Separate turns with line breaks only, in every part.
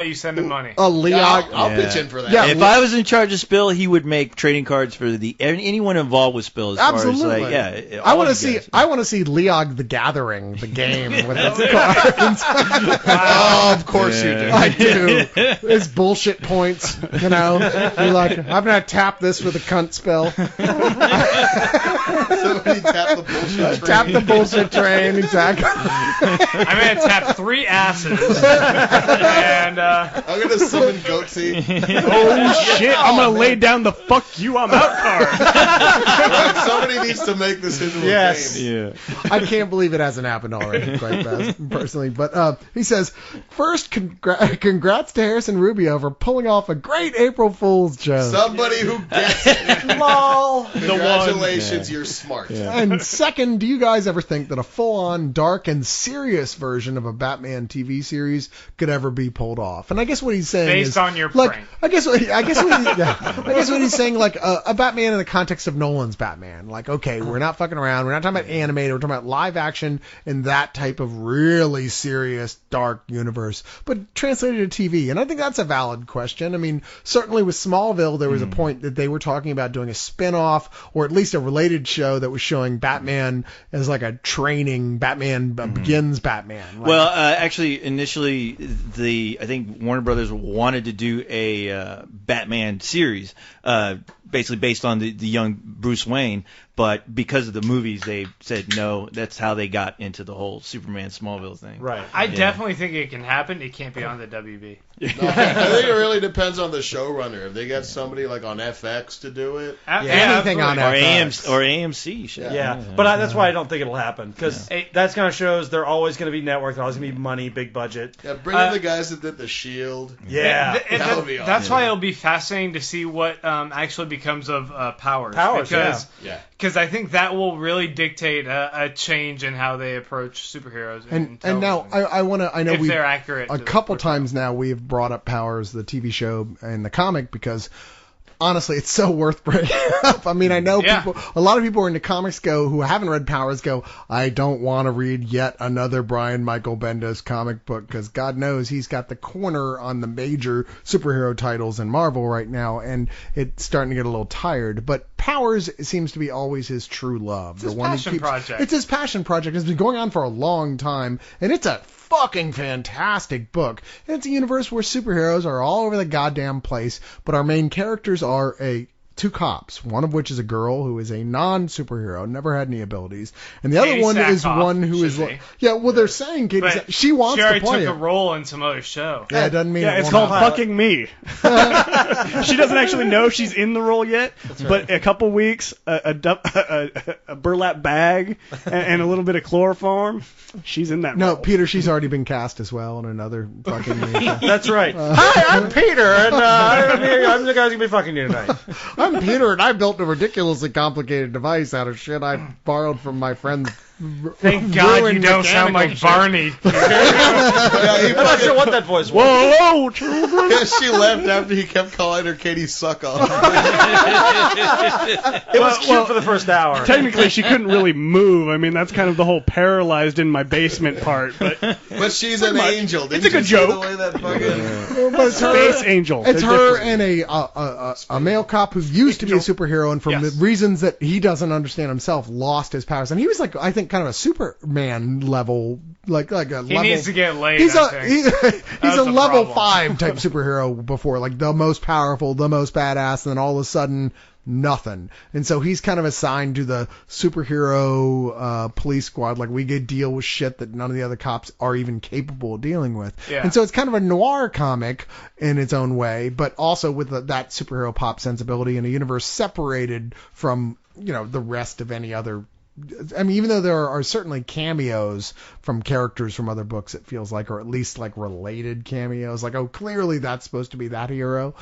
You send him money.
I'll pitch in for that.
Yeah, if I was in charge of Spill, he would make trading cards for anyone involved with Spill. As
Absolutely.
Far as,
I want to see Leog the Gathering, the game with its cards.
Oh, of course you do.
I do. It's bullshit points. You're like, I'm gonna tap this with a cunt spell.
Somebody tap the bullshit train.
Tap the bullshit train. Exactly.
I'm gonna tap 3 asses. And
I'm gonna summon Goatsy.
Oh shit! I'm gonna lay down the "fuck you, I'm out" card.
Right, somebody needs to make this into a game.
Yeah.
I can't believe it hasn't happened already, quite personally. But he says, first, congrats to Harrison Rubio for pulling off a great April Fool's joke.
Somebody who gets it.
Lol.
Congratulations, you're smart.
Yeah. And second, do you guys ever think that a full-on dark and serious version of a Batman TV series could ever be pulled off? And I guess what he's saying
based
is,
on your
like,
prank.
I guess what he's saying, like a Batman in the context of Nolan's Batman. Like, okay, we're not fucking around. We're not talking about animated. We're talking about live action in that type of really serious dark universe, but translated to TV. And I think that's a valid question. I mean, certainly with Smallville, there was a point that they were talking about doing a spin-off or at least a related show that was showing Batman as like a training Batman Begins Batman. Like,
well, actually, initially, I think Warner Brothers wanted to do a Batman series, basically based on the young Bruce Wayne, but because of the movies, they said no. That's how they got into the whole Superman Smallville thing.
Right.
I definitely think it can happen. It can't be on the WB.
No, I think it really depends on the showrunner. If they got somebody like on FX to do it,
anything on FX
or AMC. Shit.
Yeah, but that's why I don't think it'll happen, because that's kind of shows they're always going to be network, they're always going to be money, big budget.
Yeah, bring in the guys that did The Shield.
Yeah,
that would be awesome.
That's why it'll be fascinating to see what actually becomes of Powers. Because I think that will really dictate a change in how they approach superheroes.
And now I know
if they're accurate.
A couple times now we have brought up Powers, the TV show and the comic, because honestly, it's so worth bringing up. I mean, I know a lot of people who are into comics who haven't read Powers go, I don't want to read yet another Brian Michael Bendis comic book, because God knows he's got the corner on the major superhero titles in Marvel right now, and it's starting to get a little tired. But Powers seems to be always his true love.
It's his passion project.
It's his passion project. It's been going on for a long time, and it's a fucking fantastic book. And it's a universe where superheroes are all over the goddamn place, but our main characters are two cops, one of which is a girl who is a non-superhero, never had any abilities, and the other one is one who is like, they're saying she wants to play
took a role in some other show.
Yeah, it doesn't mean
it's called Fucking Me. She doesn't actually know she's in the role yet, but a couple weeks, a burlap bag, and a little bit of chloroform, she's in that role.
No, Peter, she's already been cast as well in another Fucking Me.
That's right. Hi, I'm Peter, and I'm the guy who's going to be fucking you tonight.
I'm Peter, and I built a ridiculously complicated device out of shit I borrowed from my friend's.
Thank God you don't sound like Barney.
I'm not sure what that voice was.
Whoa, children!
Yeah, she left after he kept calling her Katie Suckoff.
It was cute for the first hour.
Technically, she couldn't really move. I mean, that's kind of the whole paralyzed in my basement part.
But she's an angel.
It's a good joke.
The way that fucking...
But it's her,
Space angel.
It's her and a male cop who used to be a superhero, and for reasons that he doesn't understand himself, lost his powers. And he was like, I think, kind of a Superman level, like a level.
He needs to get laid.
He's a level 5 type superhero before, like the most powerful, the most badass, and then all of a sudden nothing. And so he's kind of assigned to the superhero police squad. Like, we get deal with shit that none of the other cops are even capable of dealing with. Yeah. And so it's kind of a noir comic in its own way, but also with that superhero pop sensibility in a universe separated from, the rest of any other. I mean, even though there are certainly cameos from characters from other books, it feels like, or at least like related cameos, like, oh, clearly that's supposed to be that hero.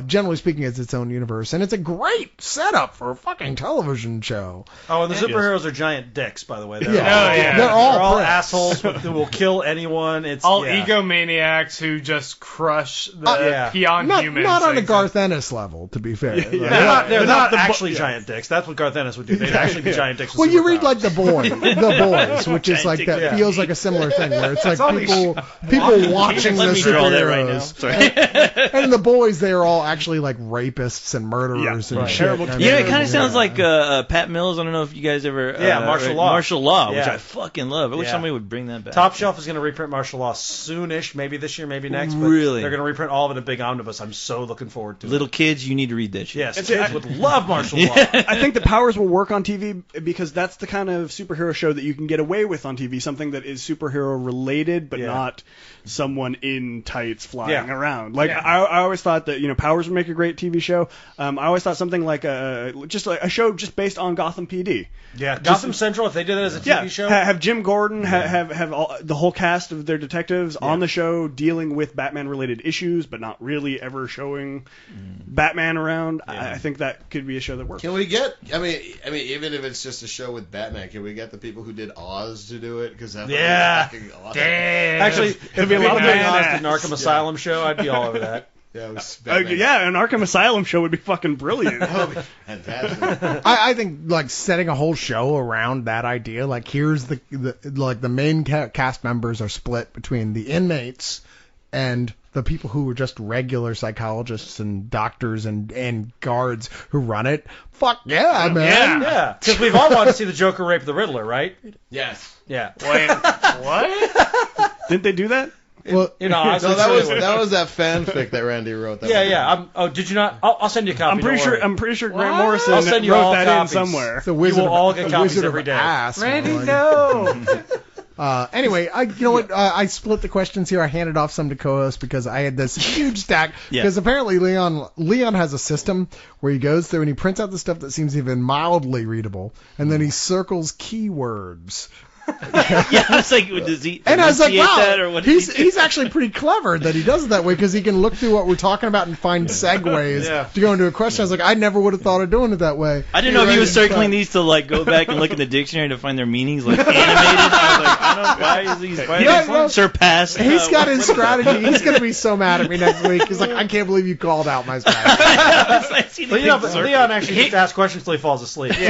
Generally speaking, it's its own universe, and it's a great setup for a fucking television show.
Oh, and the superheroes are giant dicks, by the way.
They're all
assholes who will kill anyone. It's
all egomaniacs who just crush the beyond humans.
Not on a Garth Ennis level, to be fair.
They're not actually giant dicks. That's what Garth Ennis would do. They'd actually be giant dicks.
Well, you you read like The Boys, which is like that feels like a similar thing where it's like people watching the superheroes. And The Boys, they are all actually like rapists and murderers and shit.
It kind of sounds like Pat Mills. I don't know if you guys ever Martial Law, which I fucking love. I wish somebody would bring that back.
Top Shelf is going to reprint Martial Law soonish, maybe this year, maybe next. But
really?
They're going to reprint all of it in a big omnibus. I'm so looking forward to it.
Little kids, you need to read that shit.
Yes, kids would love Martial Law.
I think the Powers will work on TV because that's the kind of superhero show that you can get away with on TV, something that is superhero related but not someone in tights flying around. Like I always thought that Powers would make a great TV show. I always thought something like just like a show just based on Gotham PD.
Yeah, Gotham Central. If they did that as a TV show,
have Jim Gordon have the whole cast of their detectives on the show dealing with Batman related issues, but not really ever showing Batman around. I think that could be a show that works.
Can we get? I mean, even if it's just a show with Batman, can we get the people who did Oz to do it? Because that would be fucking awesome.
Actually, it'd be a lot of Oz to Arkham Asylum show. I'd be all over that.
Yeah,
an Arkham Asylum show would be fucking brilliant.
Fantastic.
I think like setting a whole show around that idea, like here's the main cast members are split between the inmates and the people who were just regular psychologists and doctors and guards who run it. Fuck yeah, man.
Yeah. Because we've all wanted to see the Joker rape the Riddler, right?
Yes.
Yeah.
Wait, what?
Didn't they do that?
Well,
that was that fanfic that Randy wrote.
Did you not? I'll send you a copy.
I'm pretty sure Grant Morrison
I'll send you
wrote
all
that
copies.
in somewhere.
The Wizard
you will all get copies every day.
Randy, no.
Anyway, I split the questions here. I handed off some to co-host because I had this huge stack. Because apparently Leon has a system where he goes through and he prints out the stuff that seems even mildly readable, and then he circles keywords.
I was like, does he?
And I was like, wow,
that, or what
he's actually pretty clever that he does it that way because he can look through what we're talking about and find segues to go into a question. I was like, I never would have thought of doing it that way.
I didn't know if he was circling these to like go back and look in the dictionary to find their meanings, like animated. I was like, I don't know why is he surpassed.
He's got his strategy. He's gonna be so mad at me next week. He's like, I can't believe you called out my strategy.
But Leon actually gets to ask questions until he falls asleep.
He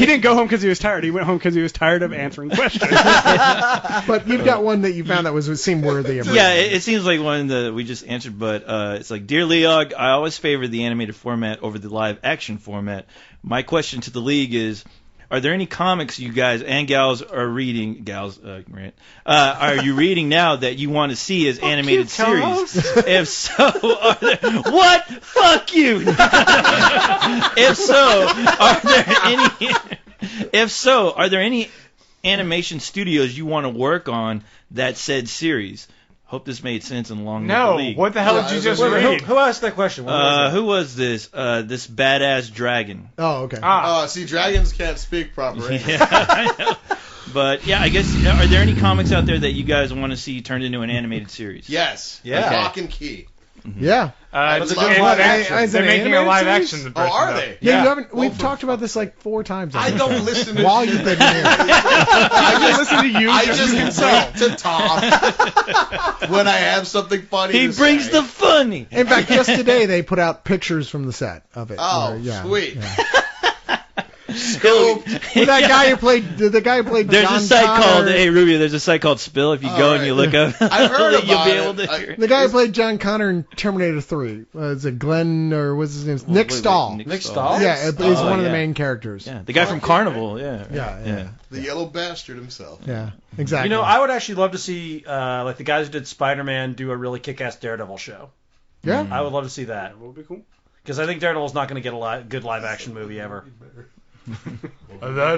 didn't go home because he was tired. He went home because he was tired of answering questions.
But you've got one that you found that seemed worthy of.
Yeah, it seems like one that we just answered, but it's like, Dear Leog, I always favored the animated format over the live action format. My question to the league is, are there any comics you guys and gals are reading? Grant, are you reading now that you want to see as animated series? If so, are there what? Fuck you. If so, are there any animation studios you want to work on that said series? Hope this made sense in long the league.
What the hell did you just read?
Who asked that question?
Who was this? This badass dragon.
Oh, okay.
See, dragons can't speak proper English.
Yeah, I know. But yeah, I guess, are there any comics out there that you guys want to see turned into an animated series?
Yes.
Yeah.
Okay. Lock and Key.
Yeah.
They're making a live action.
Oh, are they?
Yeah. We've talked about this like 4 times.
I don't listen to
while you've been here.
I just listen to you.
I just wait to talk when I have something funny.
He brings the funny.
In fact, just today they put out pictures from the set of it.
Oh, sweet.
Yeah.
Scoop.
Well, the guy who played
there's
John
a site
Connor,
called Rubio. There's a site called Spill. If you go and you look up,
I've heard about
you'll be able to
it.
the guy who played John Connor in Terminator 3. Is it Glenn or what's his name? Nick Stahl.
Nick Stahl?
Yeah, he's one of the main characters.
Yeah, the guy from Carnival.
Yeah.
The yellow bastard himself.
Yeah, exactly.
I would actually love to see like the guys who did Spider-Man do a really kick-ass Daredevil show.
Yeah.
I would love to see that. That would be cool. Because I think Daredevil's not going to get a good live-action movie ever.
Yes, I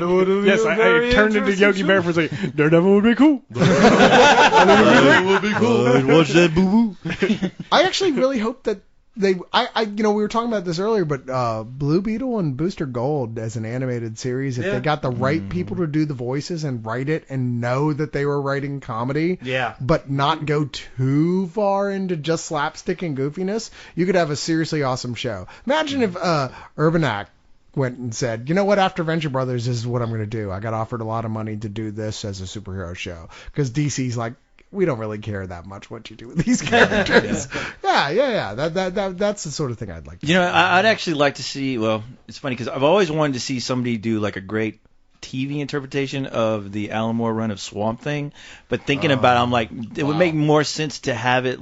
turned into Yogi Bear for saying Daredevil would be cool.
Daredevil would be cool.
Watch that boo boo.
I actually really hope that we were talking about this earlier, but Blue Beetle and Booster Gold as an animated series, if they got the right people to do the voices and write it and know that they were writing comedy, but not go too far into just slapstick and goofiness, you could have a seriously awesome show. Imagine if Urbanak went and said, you know what, after Venture Brothers, this is what I'm going to do. I got offered a lot of money to do this as a superhero show. Because DC's like, we don't really care that much what you do with these characters. Yeah. That's the sort of thing I'd like to see.
I'd actually like to see, well, it's funny because I've always wanted to see somebody do like a great TV interpretation of the Alan Moore run of Swamp Thing, but thinking about it, I'm like, it would make more sense to have it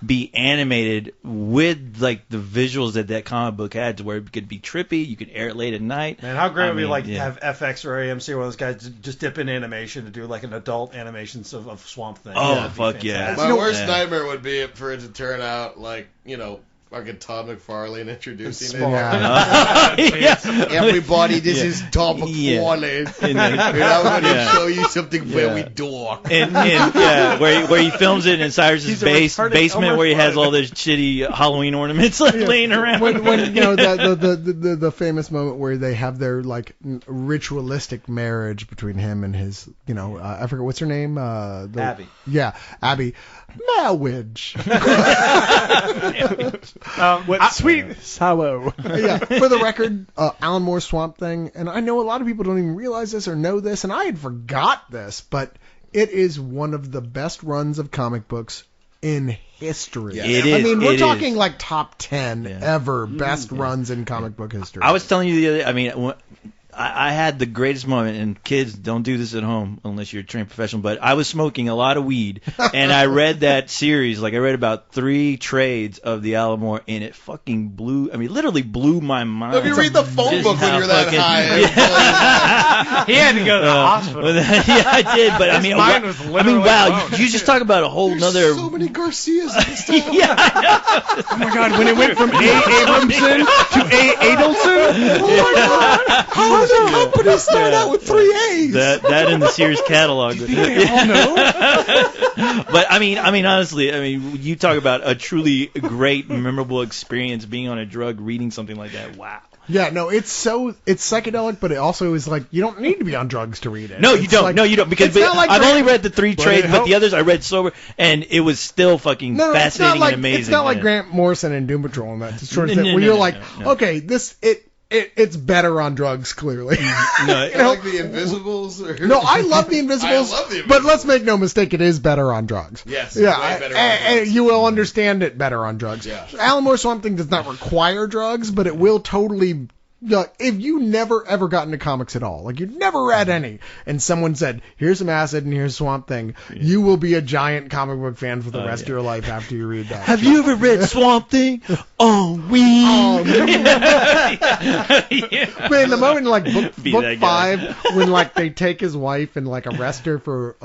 be animated with like the visuals that comic book had, to where it could be trippy. You could air it late at night.
Man, how great would it be have FX or AMC, one of those guys, just dip in animation to do like an adult animations of Swamp Thing?
Oh, fuck yeah!
My worst nightmare would be for it to turn out like fucking Todd McFarlane introducing it. Everybody, this is Todd McFarlane. And I'm going to show you something very dark.
And where he films it in Cyrus's basement, where he has all those shitty Halloween ornaments laying around.
When the famous moment where they have their like ritualistic marriage between him and his, I forget what's her name.
Abby.
Yeah, Abby. Marriage.
Sweet sour.
Yeah, for the record, Alan Moore's Swamp Thing, and I know a lot of people don't even realize this or know this, and I had forgot this, but it is one of the best runs of comic books in history.
Yeah. It is.
I mean, we're talking like top 10 ever best runs in comic book history.
I was telling you the other. I mean, I had the greatest moment, and kids, don't do this at home unless you're a trained professional, but I was smoking a lot of weed, and I read that series. Like, I read about 3 trades of the Alan Moore, and it fucking literally blew my mind.
If you read the phone book when you're that high.
He had to go to the hospital.
Yeah, I did, but
his mind was literally
wow, you just talk about a whole nother...
so many Garcias in this town.
Yeah, I know.
Oh my god, when it went from A. Abramson to A. Adelson?
Oh my god! How does a company start out with 3 A's?
That in the Sears catalog.
They all know?
But I mean, honestly, you talk about a truly great, memorable experience being on a drug, reading something like that. Wow.
Yeah, no, it's psychedelic, but it also is like, you don't need to be on drugs to read it.
No, you don't. Because I've only read the 3 trades, but the others I read sober, and it was still fucking fascinating and amazing.
It's not like Grant Morrison and Doom Patrol and that sort of thing, where you're like, okay, it's better on drugs, clearly.
Like the Invisibles?
No, I love the Invisibles.
I love the Invisibles.
But let's make no mistake, it is better on drugs.
Yes,
yeah,
way better on drugs.
You will understand it better on drugs.
Yeah.
Alan Moore's Swamp Thing does not require drugs, but it will totally... if you never ever got into comics at all, like you've never read any, and someone said, here's some acid and here's Swamp Thing, you will be a giant comic book fan for the rest of your life after you read that.
Have you ever read Swamp Thing? Oh, Man,
the moment in like book 5, when like they take his wife and like arrest her for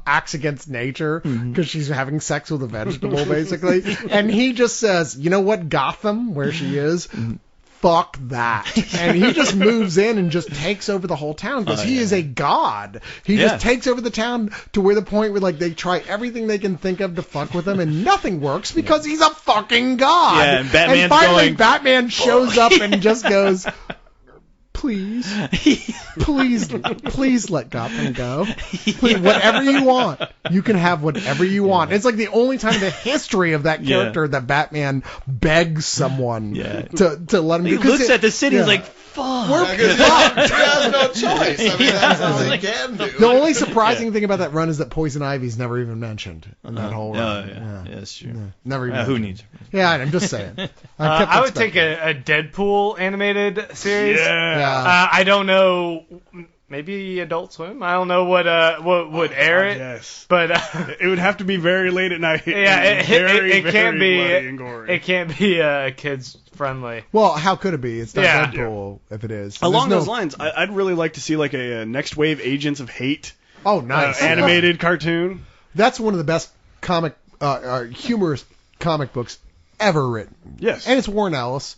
acts against nature because she's having sex with a vegetable, basically, and he just says, you know what, Gotham, where she is, fuck that. And he just moves in and just takes over the whole town because he is a god. He just takes over the town to where the point where like they try everything they can think of to fuck with him and nothing works because he's a fucking god.
Yeah, and Batman's
and finally Batman shows up and just goes, please let Gotham go. Please, whatever you want. You can have whatever you want. It's like the only time in the history of that character that Batman begs someone to let him
He looks at the city and he's like, fuck.
We're
fucked. He has no choice. I mean, that's all he can do.
The only surprising thing about that run is that Poison Ivy's never even mentioned in that whole run.
Yeah, that's true.
Yeah, never even
who needs her?
Yeah, I'm just saying.
I would take a Deadpool animated series.
Yeah.
I don't know, maybe Adult Swim. I don't know what would air it.
Yes,
but
it would have to be very late at night.
Yeah, it can't be.
Bloody and gory.
It can't be kids friendly.
Well, how could it be? It's not Deadpool if it is.
Along those lines, I'd really like to see like a Next Wave Agents of Hate.
Oh, nice
animated cartoon.
That's one of the best humorous comic books ever written.
Yes,
and it's Warren Ellis.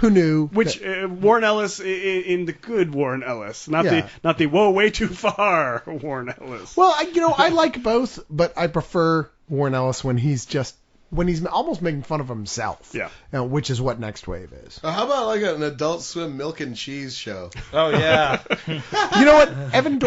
Who knew?
Which Warren Ellis in the good Warren Ellis, not the whoa way too far Warren Ellis.
Well, I like both, but I prefer Warren Ellis when he's almost making fun of himself.
Yeah,
which is what Next Wave is.
How about like an Adult Swim milk and cheese show?
Oh yeah.
You know what? Evan Dorkin